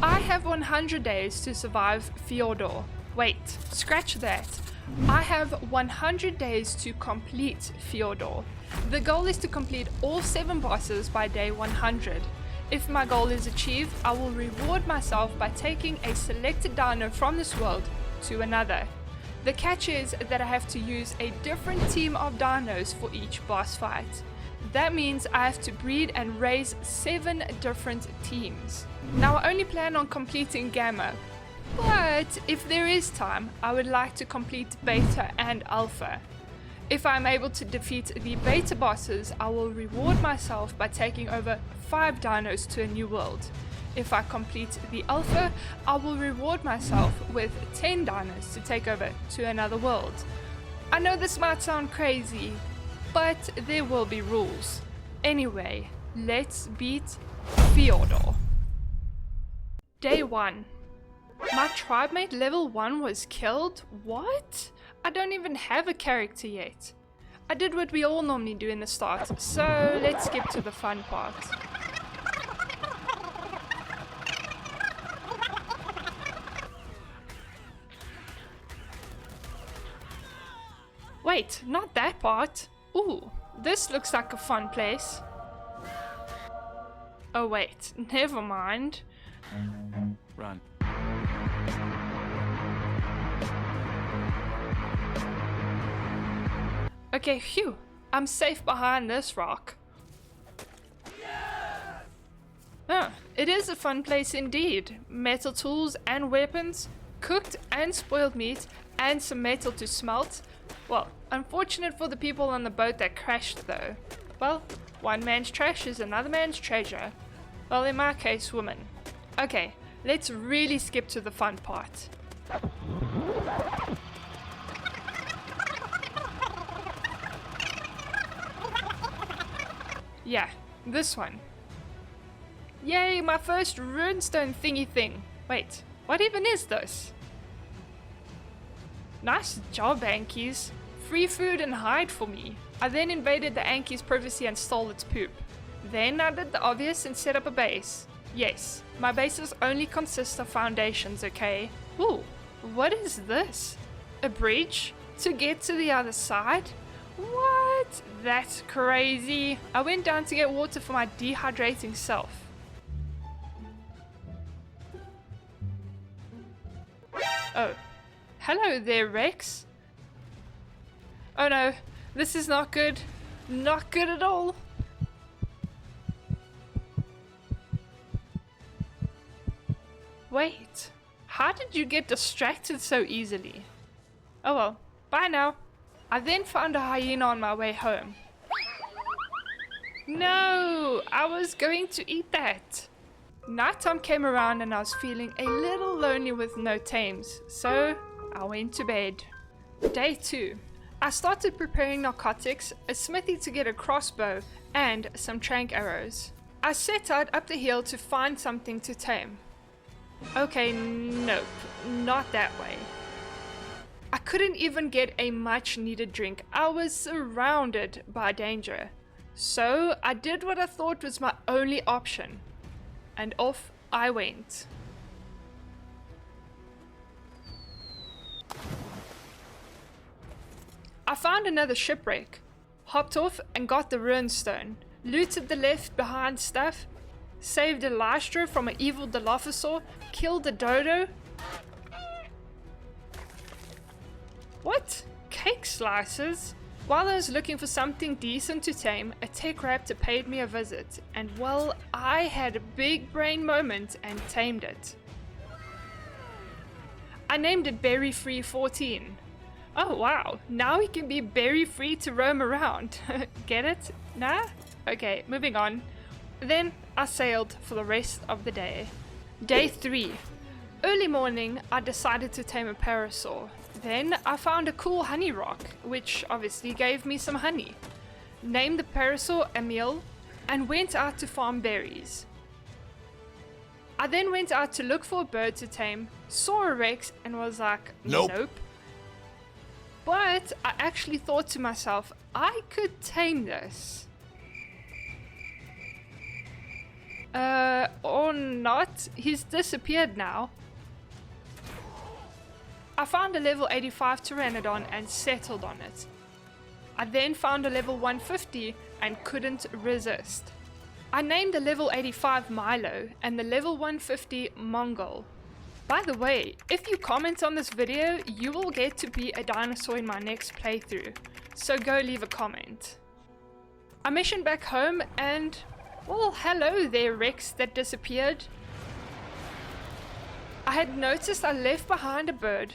I have 100 days to survive Fjordur. Wait, scratch that. I have 100 days to complete Fjordur. The goal is to complete all 7 bosses by day 100. If my goal is achieved, I will reward myself by taking a selected dino from this world to another. The catch is that I have to use a different team of dinos for each boss fight. That means I have to breed and raise 7 different teams. Now I only plan on completing Gamma, but if there is time, I would like to complete Beta and Alpha. If I'm able to defeat the Beta bosses, I will reward myself by taking over 5 dinos to a new world. If I complete the Alpha, I will reward myself with 10 dinos to take over to another world. I know this might sound crazy, but there will be rules. Anyway, let's beat Fjordur. Day 1. My tribe mate level 1 was killed? What? I don't even have a character yet. I did what we all normally do in the start, so let's skip to the fun part. Wait, not that part. Ooh, this looks like a fun place. Oh wait, never mind. Run. Okay, phew, I'm safe behind this rock. Oh, it is a fun place indeed. Metal tools and weapons, cooked and spoiled meat, and some metal to smelt. Well, unfortunate for the people on the boat that crashed though. Well, one man's trash is another man's treasure. Well, in my case, woman. Okay, let's really skip to the fun part. Yeah, this one. Yay, my first runestone thingy thing. Wait, what even is this? Nice job, Ankies. Free food and hide for me. I then invaded the Ankies' privacy and stole its poop. Then I did the obvious and set up a base. Yes, my bases only consist of foundations, okay? Ooh, what is this? A bridge? To get to the other side? What? That's crazy. I went down to get water for my dehydrating self. Oh. Hello there, Rex. Oh no, this is not good. Not good at all. Wait, how did you get distracted so easily? Oh well, bye now. I then found a hyena on my way home. No, I was going to eat that. Nighttime came around and I was feeling a little lonely with no tames, so I went to bed. Day 2. I started preparing narcotics, a smithy to get a crossbow, and some trank arrows. I set out up the hill to find something to tame. Okay, nope, not that way. I couldn't even get a much needed drink. I was surrounded by danger. So I did what I thought was my only option. And off I went. I found another shipwreck, hopped off and got the runestone, looted the left behind stuff, saved Elystra from an evil Dilophosaur, killed a dodo. What? Cake slices? While I was looking for something decent to tame, a tech raptor paid me a visit, and well, I had a big brain moment and tamed it. I named it Berry Free 14. Oh wow, now he can be berry free to roam around. Get it? Nah? Okay, moving on. Then I sailed for the rest of the day. Day 3. Early morning, I decided to tame a parasaur. Then I found a cool honey rock, which obviously gave me some honey. Named the parasaur Emil and went out to farm berries. I then went out to look for a bird to tame, saw a Rex and was like, nope. But I actually thought to myself, I could tame this. Or not. He's disappeared now. I found a level 85 Pteranodon and settled on it. I then found a level 150 and couldn't resist. I named the level 85 Milo and the level 150 Mongol. By the way, if you comment on this video, you will get to be a dinosaur in my next playthrough, so go leave a comment. I missioned back home and, well, hello there Rex that disappeared. I had noticed I left behind a bird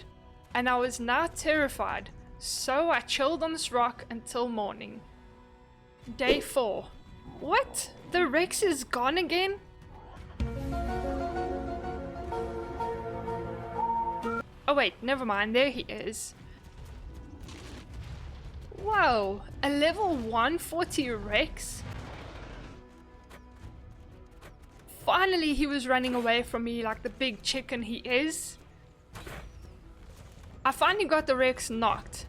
and I was now terrified, so I chilled on this rock until morning. Day 4. What? The Rex is gone again? Oh wait, never mind, there he is. Whoa, a level 140 Rex? Finally he was running away from me like the big chicken he is. I finally got the Rex knocked.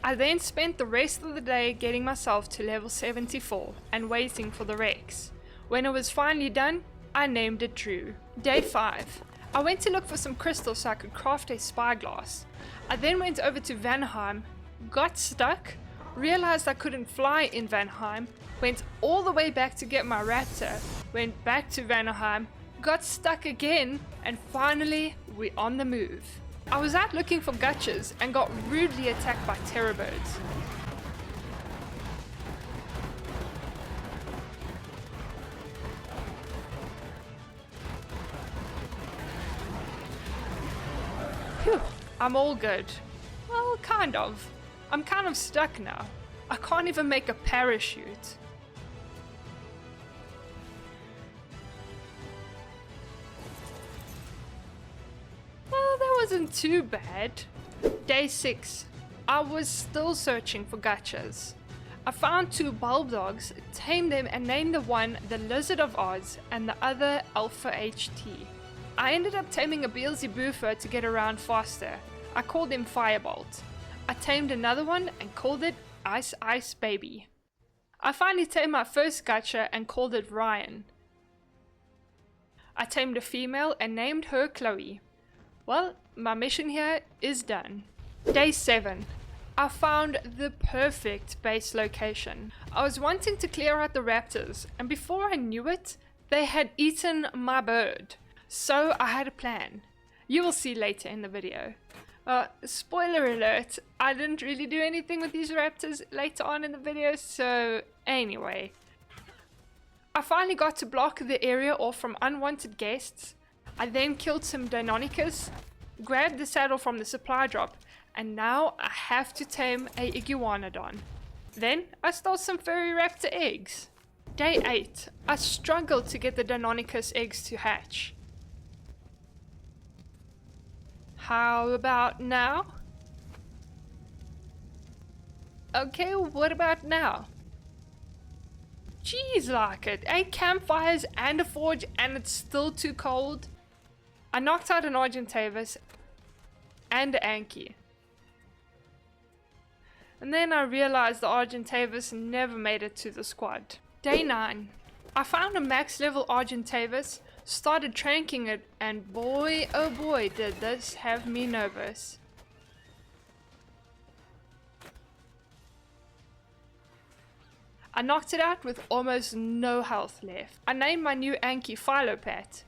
I then spent the rest of the day getting myself to level 74 and waiting for the Rex. When it was finally done, I named it Drew. Day 5. I went to look for some crystals so I could craft a spyglass. I then went over to Vanaheim, got stuck, realized I couldn't fly in Vanaheim, went all the way back to get my raptor, went back to Vanaheim, got stuck again, and finally we're on the move. I was out looking for gutches and got rudely attacked by terrorbirds. Phew, I'm all good. Well, kind of. I'm kind of stuck now. I can't even make a parachute. Well, that wasn't too bad. Day 6. I was still searching for gachas. I found 2 bulb dogs, tamed them and named the one the Lizard of Oz and the other Alpha HT. I ended up taming a Beelzebuffer to get around faster. I called him Firebolt. I tamed another one and called it Ice Ice Baby. I finally tamed my first gacha and called it Ryan. I tamed a female and named her Chloe. Well, my mission here is done. Day 7. I found the perfect base location. I was wanting to clear out the raptors, and before I knew it, they had eaten my bird. So I had a plan. You will see later in the video. Spoiler alert, I didn't really do anything with these raptors later on in the video, so anyway. I finally got to block the area off from unwanted guests. I then killed some Deinonychus, grabbed the saddle from the supply drop, and now I have to tame a Iguanodon. Then I stole some furry raptor eggs. Day 8. I struggled to get the Deinonychus eggs to hatch. How about now? Okay, what about now? Jeez, like it. 8 campfires and a forge and it's still too cold. I knocked out an Argentavis and an Anki. And then I realized the Argentavis never made it to the squad. Day 9. I found a max level Argentavis, started tranking it, and boy oh boy did this have me nervous. I knocked it out with almost no health left. I named my new Anki Philopat.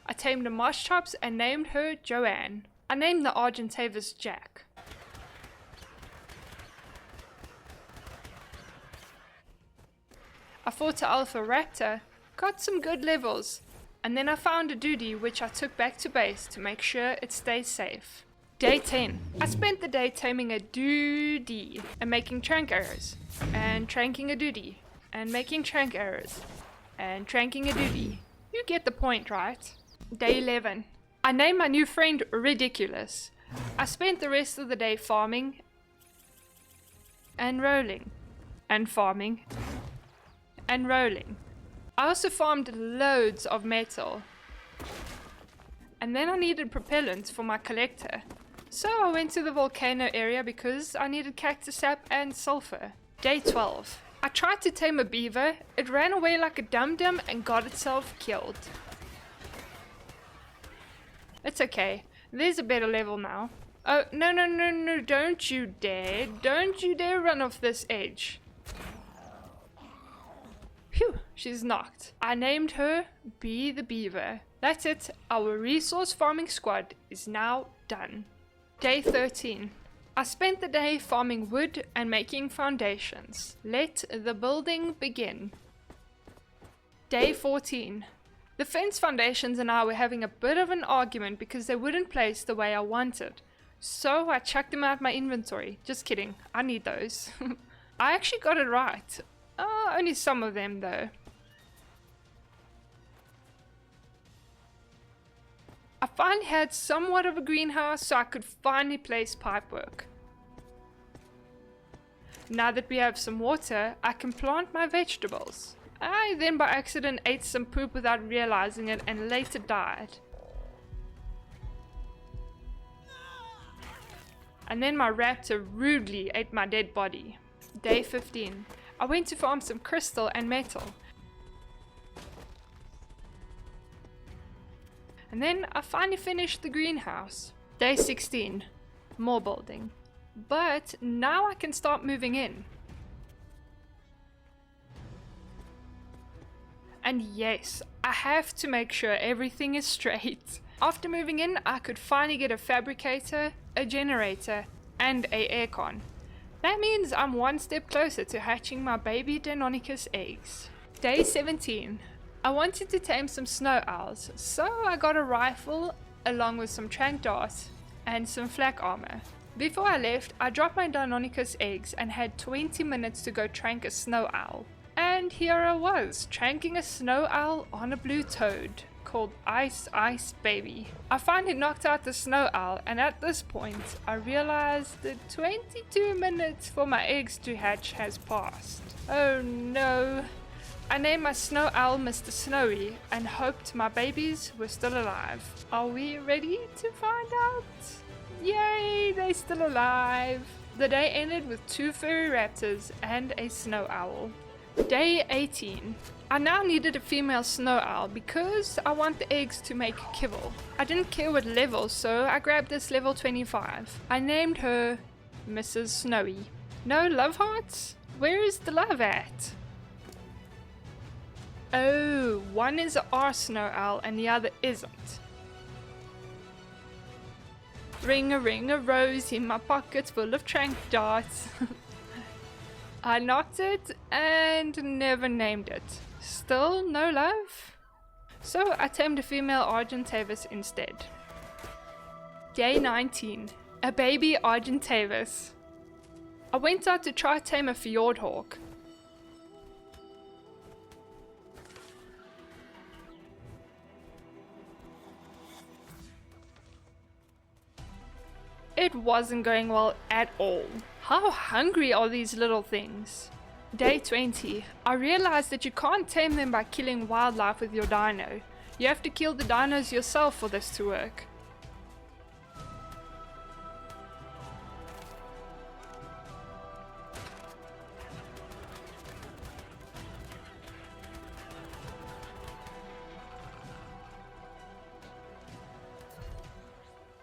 I tamed the Mosh Chops and named her Joanne. I named the Argentavis Jack. I fought an Alpha Raptor, got some good levels, and then I found a Duty which I took back to base to make sure it stays safe. Day 10. I spent the day taming a Duty and making trank arrows, and tranking a Duty, and making trank arrows, and tranking a Duty. You get the point, right? Day 11. I named my new friend Ridiculous. I spent the rest of the day farming and rolling and farming and rolling. I also farmed loads of metal. And then I needed propellant for my collector. So I went to the volcano area because I needed cactus sap and sulfur. Day 12. I tried to tame a beaver, it ran away like a dum-dum and got itself killed. It's okay, there's a better level now. Oh, no, no, no, no, don't you dare. Don't you dare run off this edge. Phew, she's knocked. I named her Be the Beaver. That's it, our resource farming squad is now done. Day 13. I spent the day farming wood and making foundations. Let the building begin. Day 14. The fence foundations and I were having a bit of an argument because they wouldn't place the way I wanted. So I chucked them out my inventory. Just kidding, I need those. I actually got it right. Only some of them though. I finally had somewhat of a greenhouse so I could finally place pipework. Now that we have some water, I can plant my vegetables. I then by accident ate some poop without realizing it and later died. And then my raptor rudely ate my dead body. Day 15. I went to farm some crystal and metal. And then I finally finished the greenhouse. Day 16. More building. But now I can start moving in. And yes, I have to make sure everything is straight. After moving in, I could finally get a fabricator, a generator, and a aircon. That means I'm one step closer to hatching my baby Deinonychus eggs. Day 17. I wanted to tame some snow owls, so I got a rifle along with some trank darts and some flak armor. Before I left, I dropped my Deinonychus eggs and had 20 minutes to go trank a snow owl. And here I was, tranking a snow owl on a blue toad called Ice Ice Baby. I finally knocked out the snow owl, and at this point I realized the 22 minutes for my eggs to hatch has passed. Oh no. I named my snow owl Mr. Snowy and hoped my babies were still alive. Are we ready to find out? Yay, they're still alive. The day ended with 2 furry raptors and a snow owl. Day 18. I now needed a female snow owl because I want the eggs to make kibble. I didn't care what level, so I grabbed this level 25. I named her Mrs. Snowy. No love hearts? Where is the love at? Oh, one is our snow owl and the other isn't. Ring a rose in my pockets full of trank darts. I knocked it and never named it. Still no love? So I tamed a female Argentavis instead. Day 19. A baby Argentavis. I went out to try tame a Fjord hawk. It wasn't going well at all. How hungry are these little things? Day 20. I realized that you can't tame them by killing wildlife with your dino. You have to kill the dinos yourself for this to work.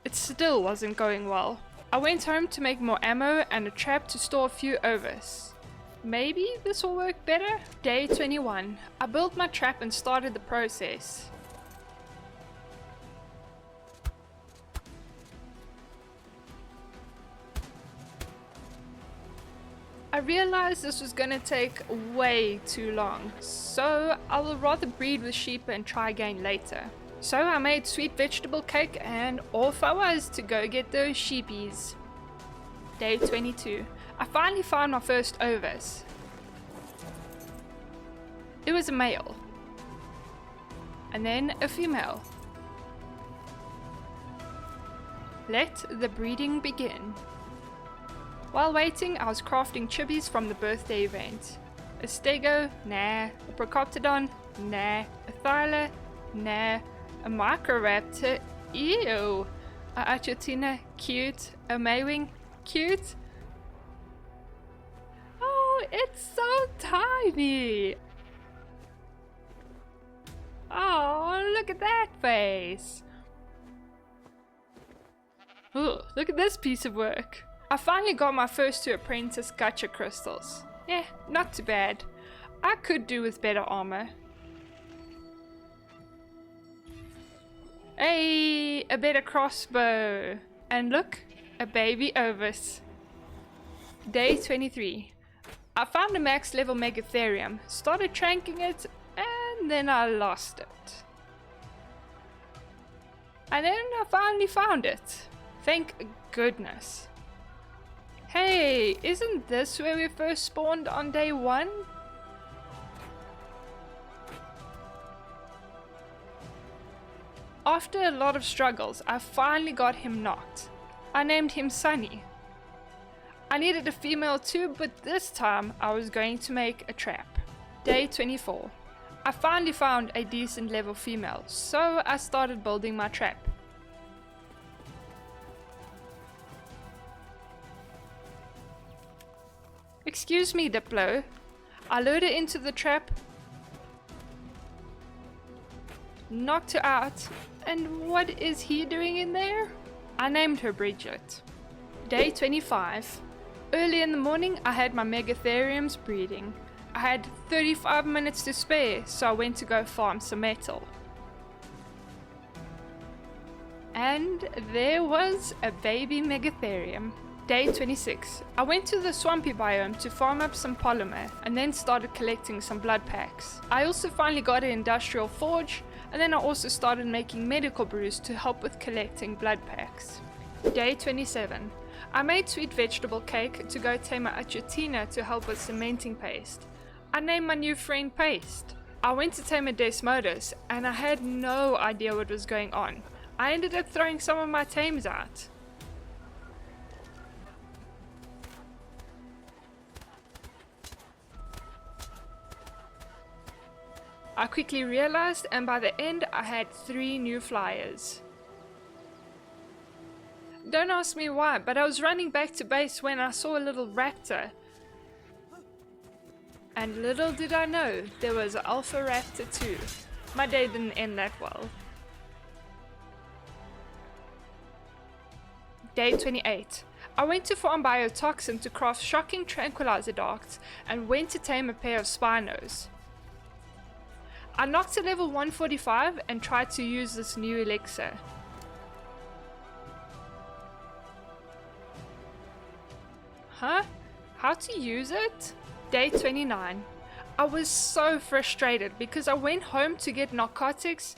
It still wasn't going well. I went home to make more ammo and a trap to store a few overs. Maybe this will work better? Day 21. I built my trap and started the process. I realized this was gonna take way too long, so I will rather breed with sheep and try again later. So I made sweet vegetable cake and off I was to go get those sheepies. Day 22. I finally found my first overs. It was a male. And then a female. Let the breeding begin. While waiting, I was crafting chibis from the birthday event. A stego? Nah. A procoptodon? Nah. A thyla? Nah. A microraptor? Ew. A achatina? Cute. A maywing? Cute. Oh, it's so tiny. Oh, look at that face. Ooh, look at this piece of work. I finally got my first 2 apprentice gacha crystals. Yeah, not too bad. I could do with better armor. Hey, a better crossbow. And look, a baby Ovis. Day 23. I found a max level Megatherium, started tranking it, and then I lost it. And then I finally found it. Thank goodness. Hey, isn't this where we first spawned on day 1? After a lot of struggles, I finally got him knocked. I named him Sunny. I needed a female too, but this time I was going to make a trap. Day 24. I finally found a decent level female, so I started building my trap. Excuse me, Diplo. I lured her into the trap, knocked her out, and what is he doing in there? I named her Bridget. Day 25. Early in the morning I had my Megatheriums breeding. I had 35 minutes to spare, so I went to go farm some metal. And there was a baby Megatherium. Day 26. I went to the swampy biome to farm up some polymer and then started collecting some blood packs. I also finally got an industrial forge, and then I also started making medical brews to help with collecting blood packs. Day 27. I made sweet vegetable cake to go tame my Achatina to help with cementing paste. I named my new friend Paste. I went to tame a Desmodus and I had no idea what was going on. I ended up throwing some of my tames out. I quickly realized, and by the end I had 3 new flyers. Don't ask me why, but I was running back to base when I saw a little raptor. And little did I know, there was Alpha Raptor too. My day didn't end that well. Day 28. I went to farm biotoxin to craft shocking tranquilizer darts and went to tame a pair of Spinos. I knocked to level 145 and tried to use this new elixir. Huh? How to use it? Day 29. I was so frustrated because I went home to get narcotics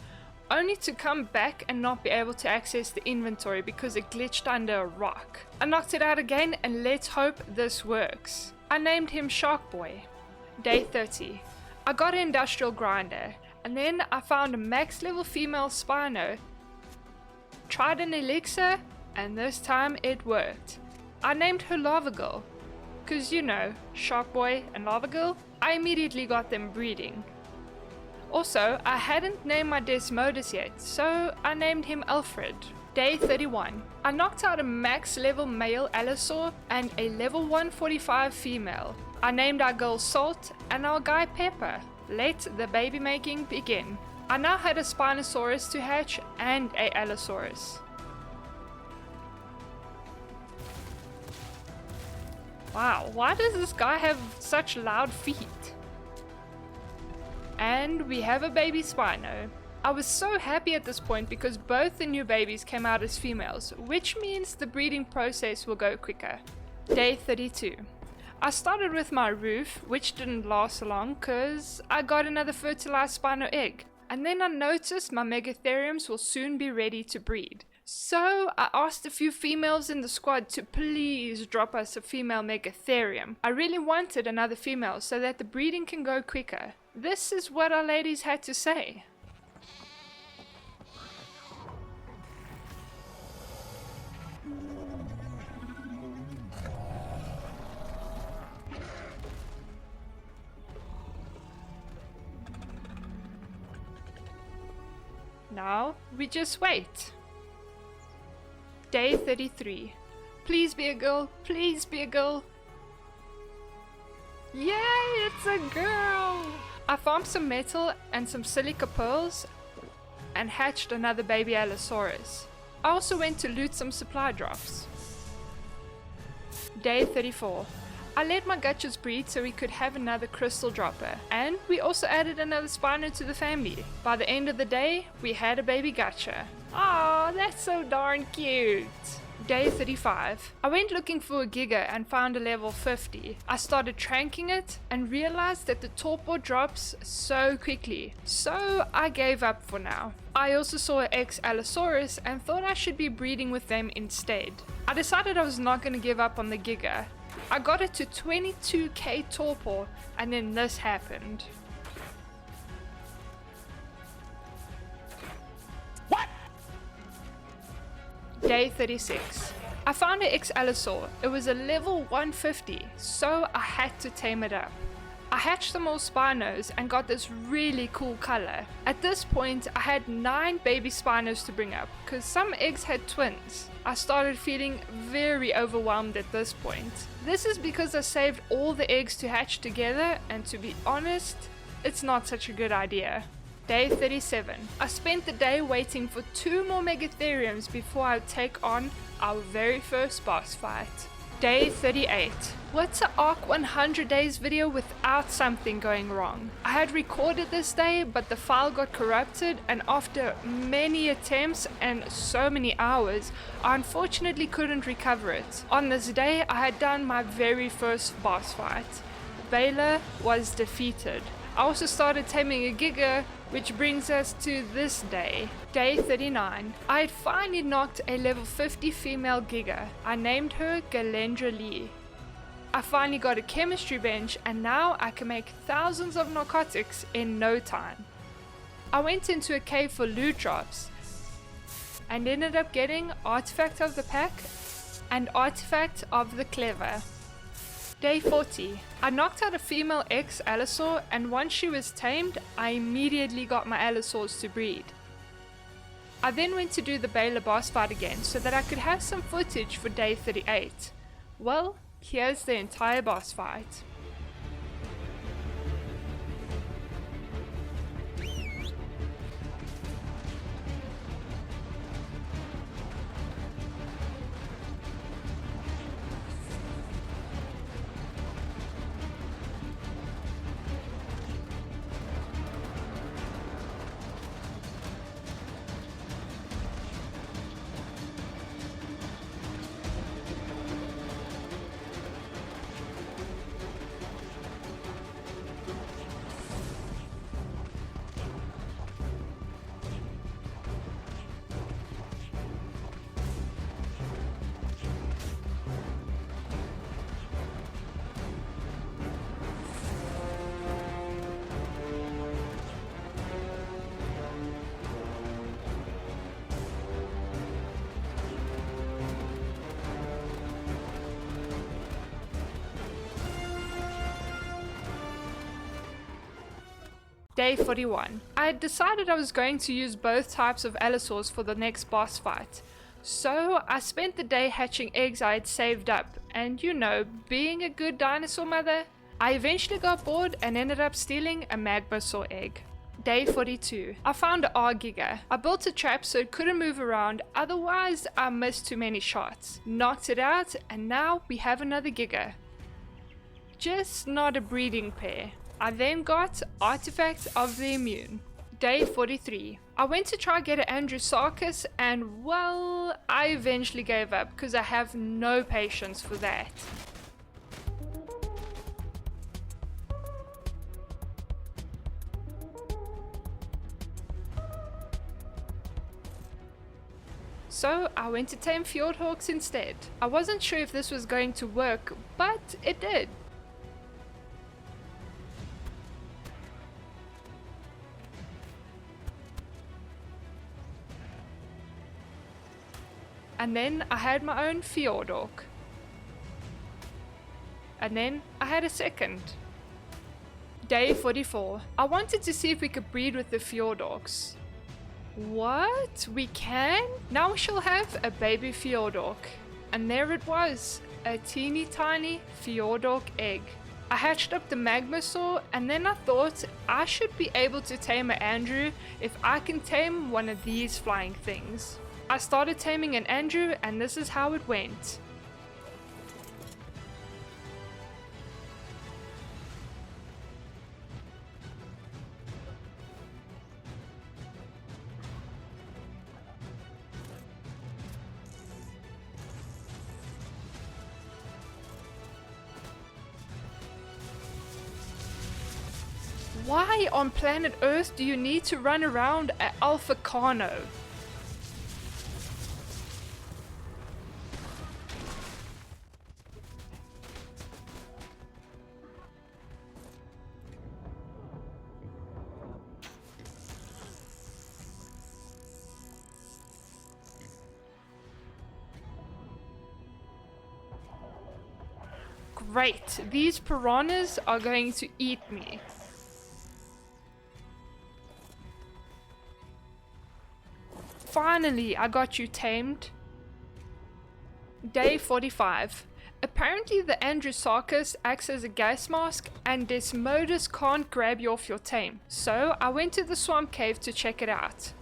only to come back and not be able to access the inventory because it glitched under a rock. I knocked it out again and let's hope this works. I named him Shark Boy. Day 30. I got an industrial grinder and then I found a max level female Spino. Tried an elixir and this time it worked. I named her Lava Girl. Cause you know, Shark Boy and Lava Girl, I immediately got them breeding. Also, I hadn't named my Desmodus yet, so I named him Alfred. Day 31. I knocked out a max level male Allosaur and a level 145 female. I named our girl Salt and our guy Pepper. Let the baby making begin. I now had a Spinosaurus to hatch and a Allosaurus. Wow, why does this guy have such loud feet? And we have a baby Spino. I was so happy at this point because both the new babies came out as females, which means the breeding process will go quicker. Day 32. I started with my roof, which didn't last long because I got another fertilized Spino egg. And then I noticed my Megatheriums will soon be ready to breed. So I asked a few females in the squad to please drop us a female Megatherium. I really wanted another female so that the breeding can go quicker. This is what our ladies had to say. Now we just wait. Day 33. Please be a girl, please be a girl. Yay, it's a girl! I farmed some metal and some silica pearls and hatched another baby Allosaurus. I also went to loot some supply drops. Day 34. I let my gutchers breed so we could have another crystal dropper, and we also added another spino to the family. By the end of the day, we had a baby gutcher. Aw, that's so darn cute! Day 35. I went looking for a Giga and found a level 50. I started tranking it and realized that the torpor drops so quickly, so I gave up for now. I also saw an ex-Allosaurus and thought I should be breeding with them instead. I decided I was not going to give up on the Giga. I got it to 22k torpor and then this happened. What? Day 36. I found an ex-Allosaur. It was a level 150, so I had to tame it up. I hatched some more spinos and got this really cool color. At this point, I had 9 baby spinos to bring up, because some eggs had twins. I started feeling very overwhelmed at this point. This is because I saved all the eggs to hatch together, and to be honest, it's not such a good idea. Day 37. I spent the day waiting for 2 more Megatheriums before I take on our very first boss fight. Day 38. What's an Arc 100 days video without something going wrong? I had recorded this day, but the file got corrupted, and after many attempts and so many hours, I unfortunately couldn't recover it. On this day, I had done my very first boss fight. Baylor was defeated. I also started taming a Giga, which brings us to this day. Day 39. I had finally knocked a level 50 female Giga. I named her Galendra Lee. I finally got a chemistry bench, and now I can make thousands of narcotics in no time. I went into a cave for loot drops and ended up getting Artifact of the Pack and Artifact of the Clever. Day 40. I knocked out a female ex-Allosaur, and once she was tamed, I immediately got my Allosaurs to breed. I then went to do the Baylor boss fight again so that I could have some footage for day 38. Well, here's the entire boss fight. Day 41. I had decided I was going to use both types of Allosaurs for the next boss fight. So I spent the day hatching eggs I had saved up, and you know, being a good dinosaur mother, I eventually got bored and ended up stealing a Magmasaur egg. Day 42. I found an R-Giga. I built a trap so it couldn't move around, otherwise I missed too many shots. Knocked it out, and now we have another Giga. Just not a breeding pair. I then got Artifact of the Immune. Day 43. I went to try get an Andrewsarchus, and well, I eventually gave up because I have no patience for that. So I went to tame Fjordhawks instead. I wasn't sure if this was going to work, but it did. And then I had my own Fjordur. And then I had a second. Day 44. I wanted to see if we could breed with the Fjordurs. What? We can? Now we shall have a baby Fjordur. And there it was, a teeny tiny Fjordur egg. I hatched up the magma saw, and then I thought I should be able to tame an Andrew if I can tame one of these flying things. I started taming an Andrew, and this is how it went. Why on planet Earth do you need to run around at Alpha Carno? Great, these piranhas are going to eat me. Finally, I got you tamed. Day 45. Apparently the Andrewsarchus acts as a gas mask and Desmodus can't grab you off your tame. So I went to the swamp cave to check it out.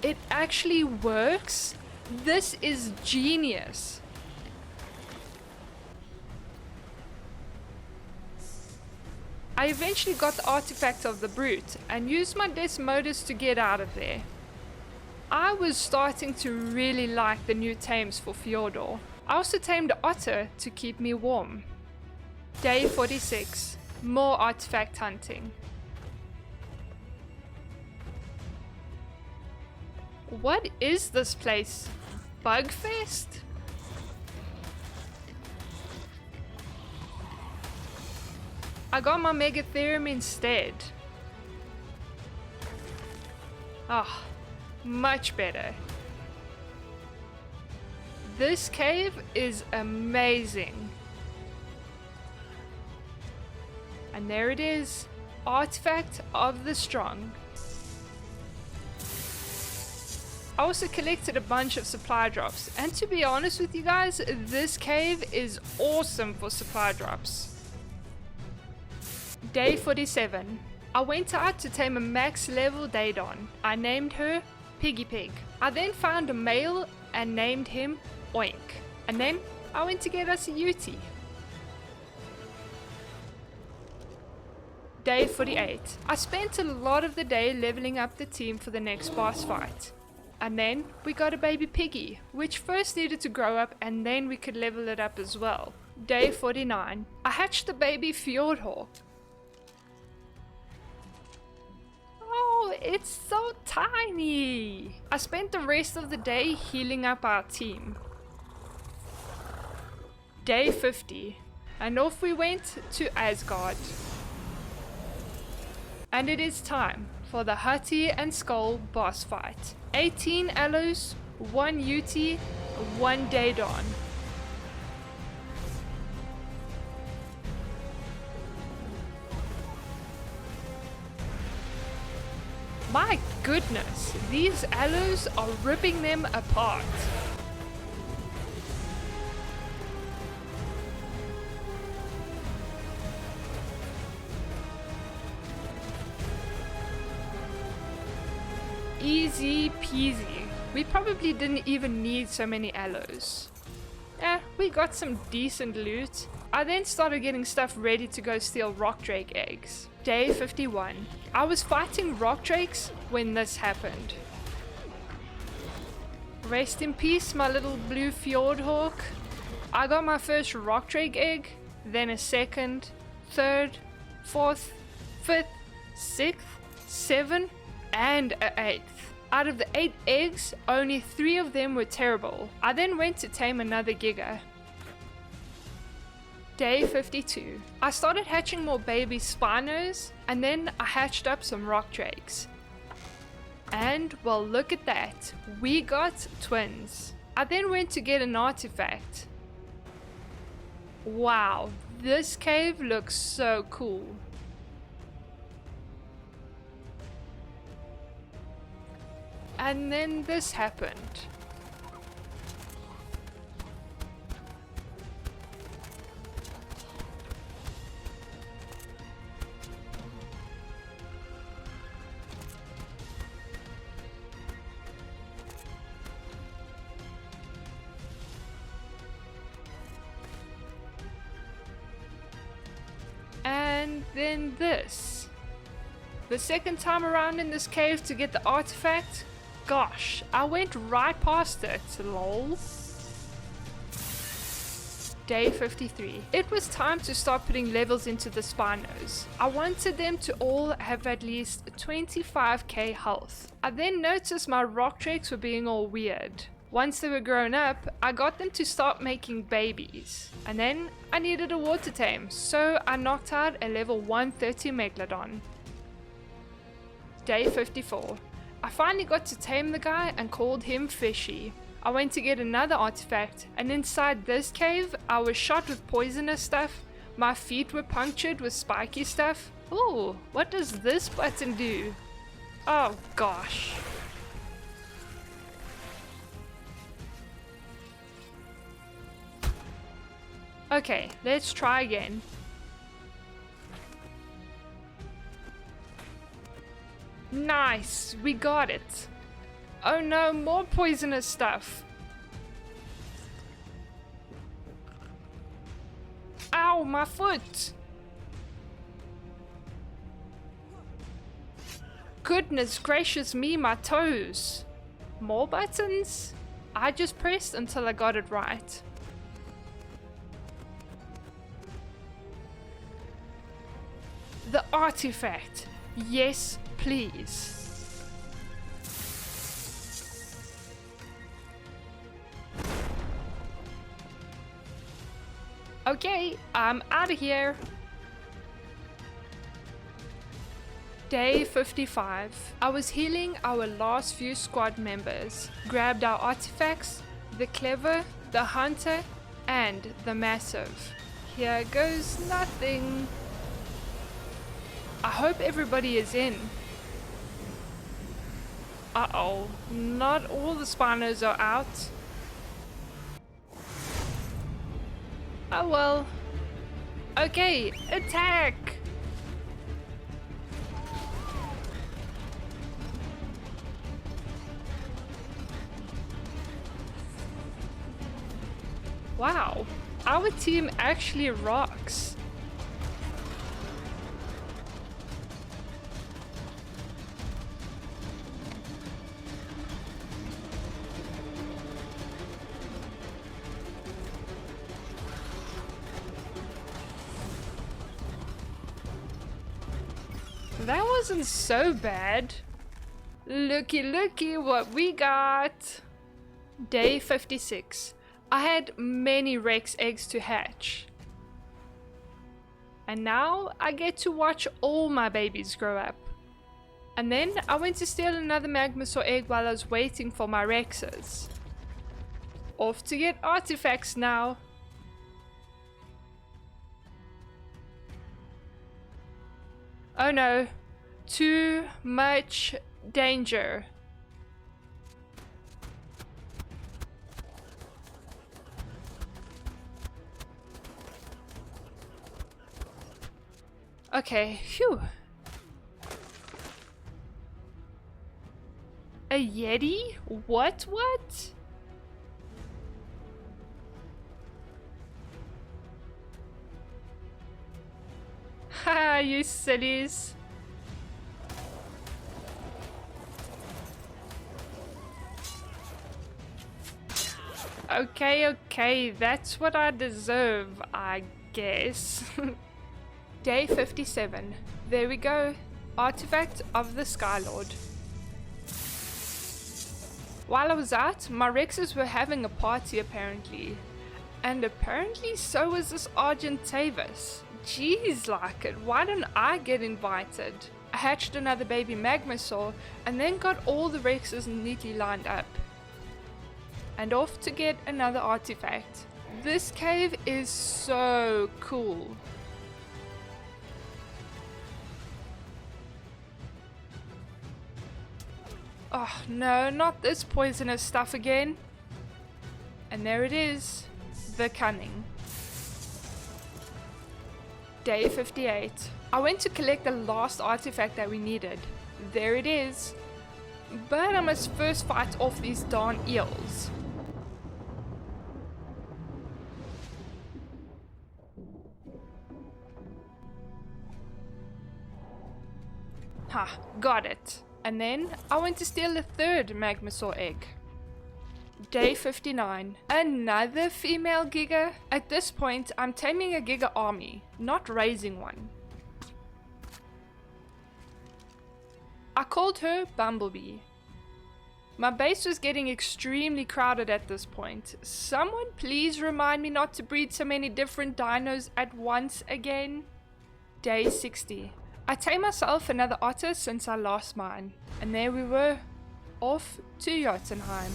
It actually works? This is genius. I eventually got the artifact of the brute and used my Desmodus to get out of there. I was starting to really like the new tames for Fjordur. I also tamed the otter to keep me warm. Day 46. More artifact hunting. What is this place? Bugfest? I got my Megatherium instead. Ah, much better. This cave is amazing. And there it is, Artifact of the Strong. I also collected a bunch of supply drops, and to be honest with you guys, this cave is awesome for supply drops. Day 47. I went out to tame a max level Daedon. I named her Piggy Pig. I then found a male and named him Oink. And then I went to get us a Yuti. Day 48. I spent a lot of the day leveling up the team for the next boss fight. And then we got a baby piggy, which first needed to grow up and then we could level it up as well. Day 49. I hatched the baby Fjordur. Oh, it's so tiny! I spent the rest of the day healing up our team. Day 50. And off we went to Asgard. And it is time for the Hati and Skull boss fight. 18 Allos, 1 Yuti, 1 Daedon. My goodness, these Allos are ripping them apart. Easy peasy. We probably didn't even need so many Allos. We got some decent loot. I then started getting stuff ready to go steal rock drake eggs. Day 51. I was fighting rock drakes when this happened. Rest in peace, my little blue Fjordhawk. I got my first rock drake egg, then a second, third, fourth, fifth, sixth, seventh, and an eighth. Out of the 8 eggs, only 3 of them were terrible. I then went to tame another Giga. Day 52. I started hatching more baby Spinos, and then I hatched up some rock drakes. And, well, look at that. We got twins. I then went to get an artifact. Wow, this cave looks so cool. And then this happened. And then this. The second time around in this cave to get the artifact, gosh, I went right past it, lol. Day 53. It was time to start putting levels into the Spinos. I wanted them to all have at least 25k health. I then noticed my rock drakes were being all weird. Once they were grown up, I got them to start making babies. And then I needed a water tame, so I knocked out a level 130 Megalodon. Day 54. I finally got to tame the guy and called him Fishy. I went to get another artifact, and inside this cave, I was shot with poisonous stuff. My feet were punctured with spiky stuff. Ooh, what does this button do? Oh gosh. Okay, let's try again. Nice, we got it. Oh no, more poisonous stuff. Ow, my foot. Goodness gracious me, my toes. More buttons? I just pressed until I got it right. The artifact. Yes, please. Okay, I'm out of here. Day 55. I was healing our last few squad members. Grabbed our artifacts, the clever, the hunter, and the massive. Here goes nothing. I hope everybody is in. Uh-oh, not all the Spinos are out. Oh well. Okay, attack! Wow, our team actually rocks. That wasn't so bad. Looky looky what we got. Day 56. I had many Rex eggs to hatch. And now I get to watch all my babies grow up. And then I went to steal another Magmasaur egg while I was waiting for my Rexes. Off to get artifacts now. Oh no, too much danger. Okay, phew. A Yeti? What? Haha, you sillies. Okay, that's what I deserve, I guess. Day 57. There we go. Artifact of the Skylord. While I was out, my Rexes were having a party apparently. And apparently so was this Argentavis. Jeez, like it, why didn't I get invited? I hatched another baby Magmasaur and then got all the Rexes neatly lined up. And off to get another artifact. This cave is so cool. Oh no, not this poisonous stuff again. And there it is, the cunning. Day 58. I went to collect the last artifact that we needed. There it is. But I must first fight off these darn eels. Ha, got it. And then I went to steal a third magmasaur egg. Day 59. Another female Giga. At this point, I'm taming a Giga army, not raising one. I called her Bumblebee. My base was getting extremely crowded at this point. Someone please remind me not to breed so many different dinos at once again. Day 60. I tamed myself another otter since I lost mine. And there we were, off to Jotunheim.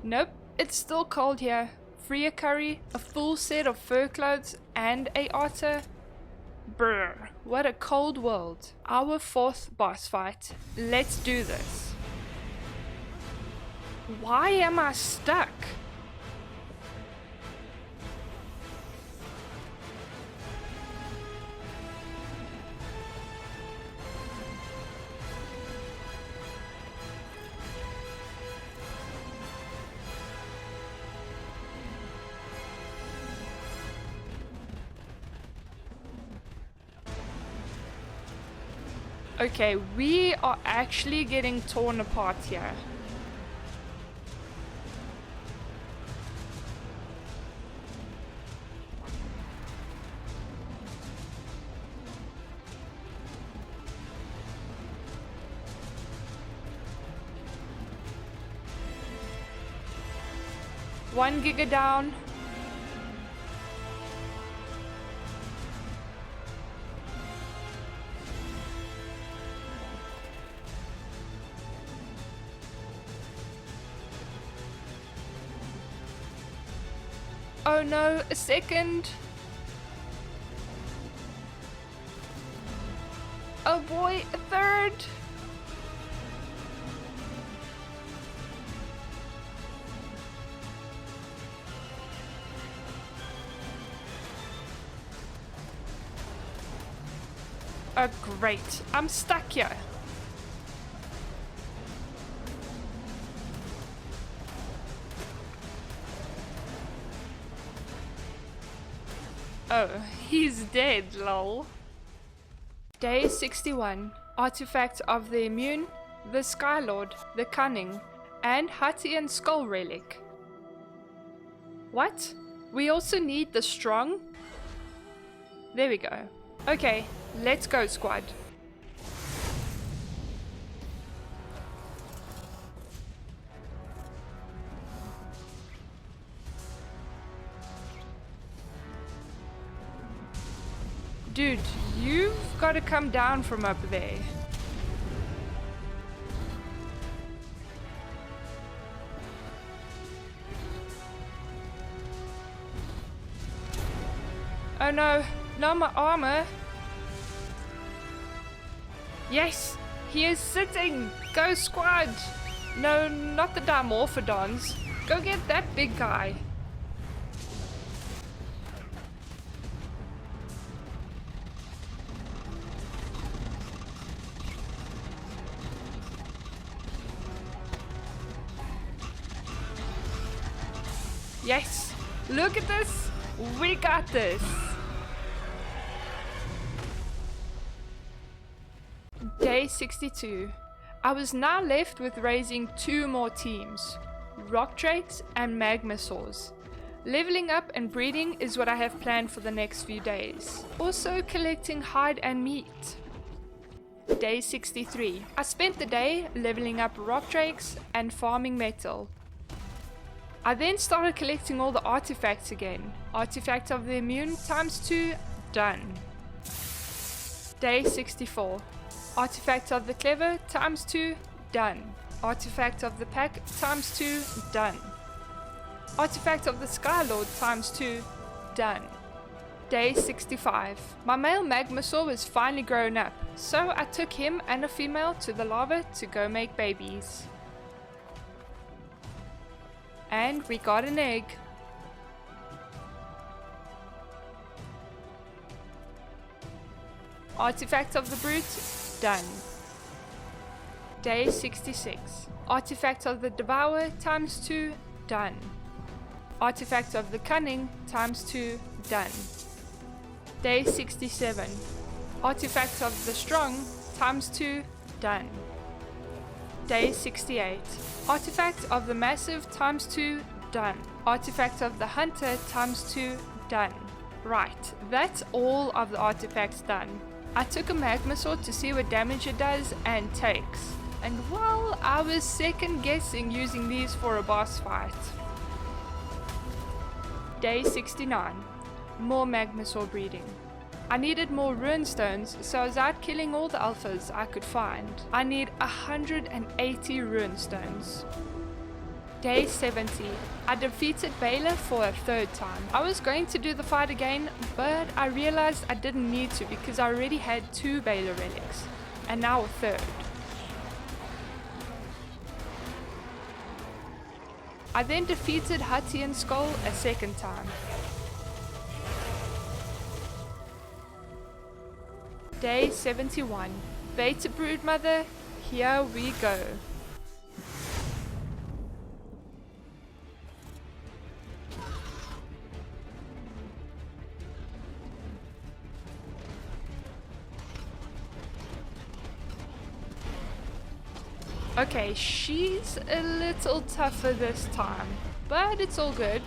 Nope, it's still cold here. Free a curry, a full set of fur clothes, and a otter. Brr, what a cold world. Our fourth boss fight. Let's do this. Why am I stuck? Okay, we are actually getting torn apart here. One Giga down. Oh no, a second. Oh boy, a third. Oh great, I'm stuck here. Oh, he's dead, lol. Day 61. Artifact of the Immune, the Skylord, the Cunning, and Hattian Skull Relic. What? We also need the Strong? There we go. Okay, let's go, squad. Dude, you've got to come down from up there. Oh no, not my armor. Yes, he is sitting. Go squad. No, not the Dimorphodons. Go get that big guy. Yes, look at this. We got this. Day 62. I was now left with raising 2 more teams, rock drakes and magmasaurs. Leveling up and breeding is what I have planned for the next few days. Also collecting hide and meat. Day 63. I spent the day leveling up rock drakes and farming metal. I then started collecting all the artifacts again. Artifact of the Immune ×2, done. Day 64. Artifact of the Clever ×2, done. Artifact of the Pack ×2, done. Artifact of the Skylord ×2, done. Day 65. My male magmasaur was finally grown up, so I took him and a female to the lava to go make babies. And we got an egg. Artifact of the Brute, done. Day 66. Artifact of the Devourer ×2, done. Artifact of the Cunning ×2, done. Day 67. Artifacts of the Strong times 2, done. Day 68. Artifact of the Massive times 2, done. Artifact of the Hunter times 2, done. Right, that's all of the artifacts done. I took a magma sword to see what damage it does and takes. And well, I was second guessing using these for a boss fight. Day 69. More magma sword breeding. I needed more rune stones, so I was out killing all the alphas I could find. I need 180 rune stones. Day 70. I defeated Baylor for a third time. I was going to do the fight again, but I realized I didn't need to because I already had 2 Baylor relics, and now a third. I then defeated Hutty and Skull a second time. Day 71. Beta Broodmother, here we go. Okay, she's a little tougher this time, but it's all good.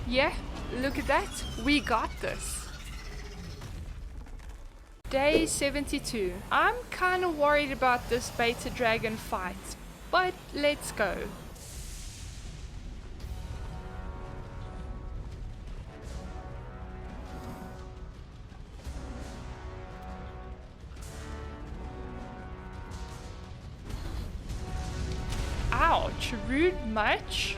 Yeah, look at that, we got this. Day 72. I'm kinda worried about this beta dragon fight, but let's go. Ouch, rude much?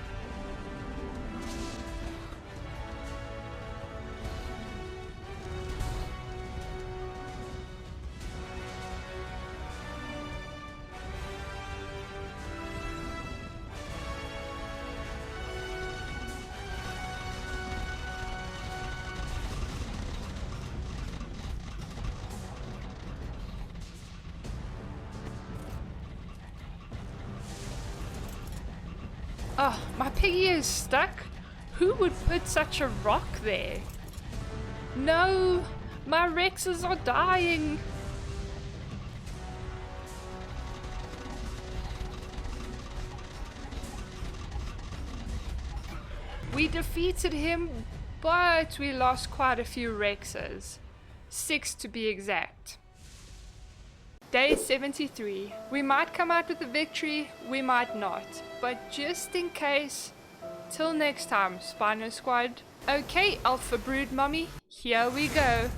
Oh, my piggy is stuck. Who would put such a rock there? No, my Rexes are dying. We defeated him, but we lost quite a few Rexes. 6 to be exact. Day 73. We might come out with a victory, we might not. But just in case, till next time, Spino Squad. Okay, Alpha Brood Mummy, here we go.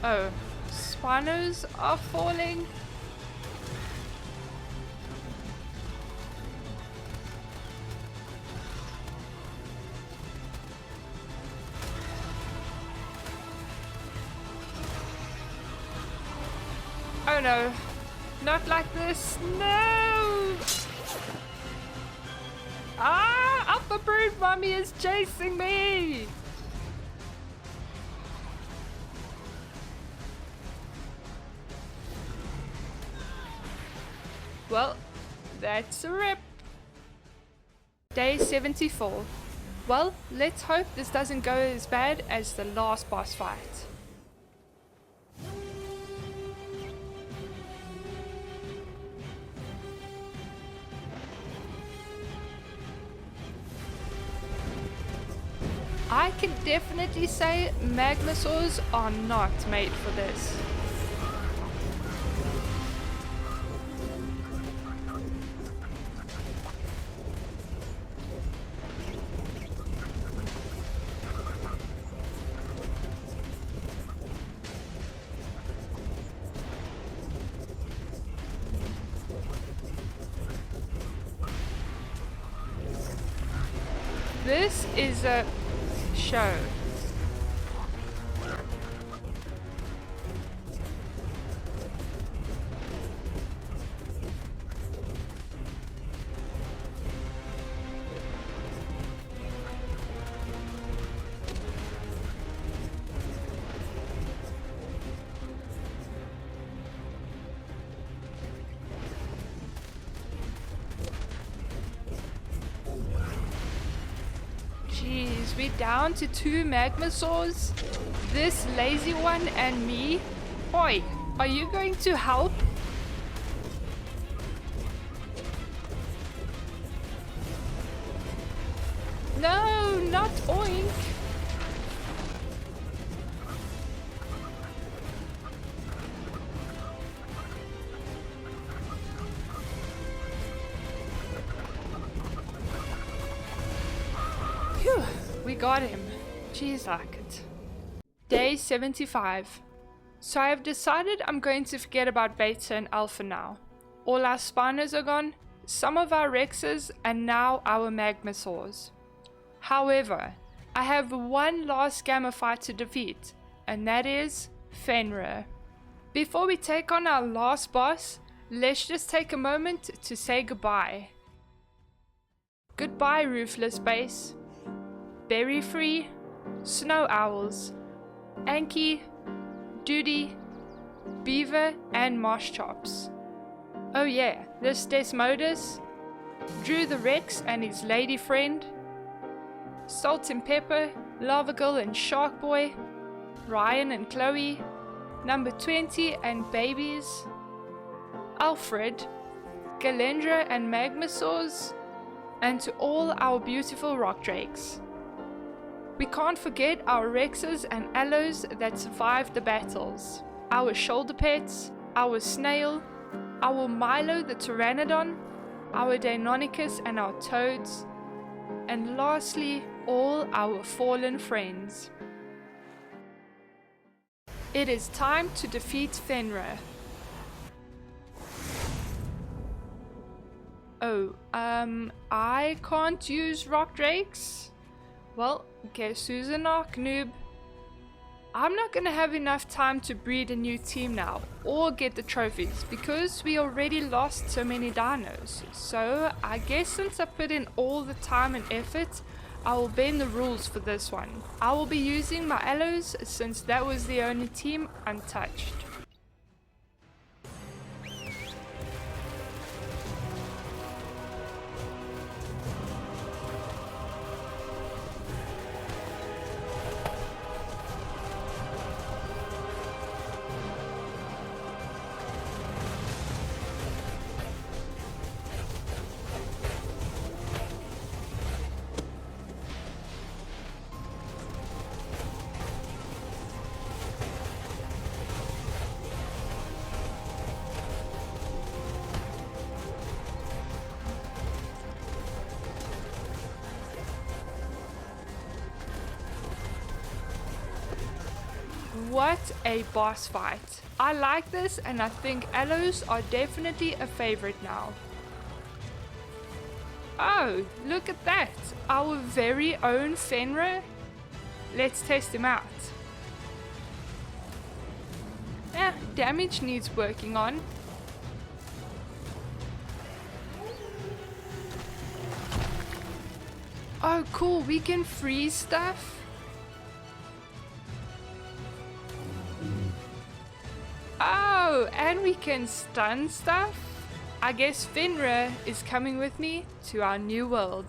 Oh, Spinos are falling. Oh no, not like this, no! Ah, Alpha Brood Mummy is chasing me! Well, that's a rip. Day 74. Well, let's hope this doesn't go as bad as the last boss fight. I can definitely say magmasaurs are not made for this. This is a show. Jeez, we're down to 2 magmasaurs. This lazy one and me. Oi, are you going to help? No, not oink. Phew, we got him. Jeez, like it. Day 75. So I have decided I'm going to forget about Beta and Alpha now. All our Spinos are gone, some of our Rexes, and now our Magmasaurs. However, I have one last Gamma fight to defeat, and that is Fenrir. Before we take on our last boss, let's just take a moment to say goodbye. Goodbye, Ruthless Base. Berry Free, Snow Owls, Anki, Duty, Beaver, and Marsh Chops. Oh yeah, this Desmodus, Drew the Rex and his lady friend, Salt and Pepper, Lava Girl and Shark Boy, Ryan and Chloe, Number 20 and Babies, Alfred, Galendra and Magmasaurs, and to all our beautiful rock drakes. We can't forget our Rexes and Allos that survived the battles, our shoulder pets, our snail, our Milo the Pteranodon, our Deinonychus and our toads, and lastly, all our fallen friends. It is time to defeat Fenrir. Oh, I can't use rock drakes? Well, guess who's a knock, noob? I'm not gonna have enough time to breed a new team now, or get the trophies, because we already lost so many dinos. So, I guess since I put in all the time and effort, I will bend the rules for this one. I will be using my Allos, since that was the only team untouched. What a boss fight. I like this and I think Allos are definitely a favorite now. Oh, look at that. Our very own Fenrir. Let's test him out. Damage needs working on. Oh cool, we can freeze stuff. Oh, and we can stun stuff. I guess Fenrir is coming with me to our new world.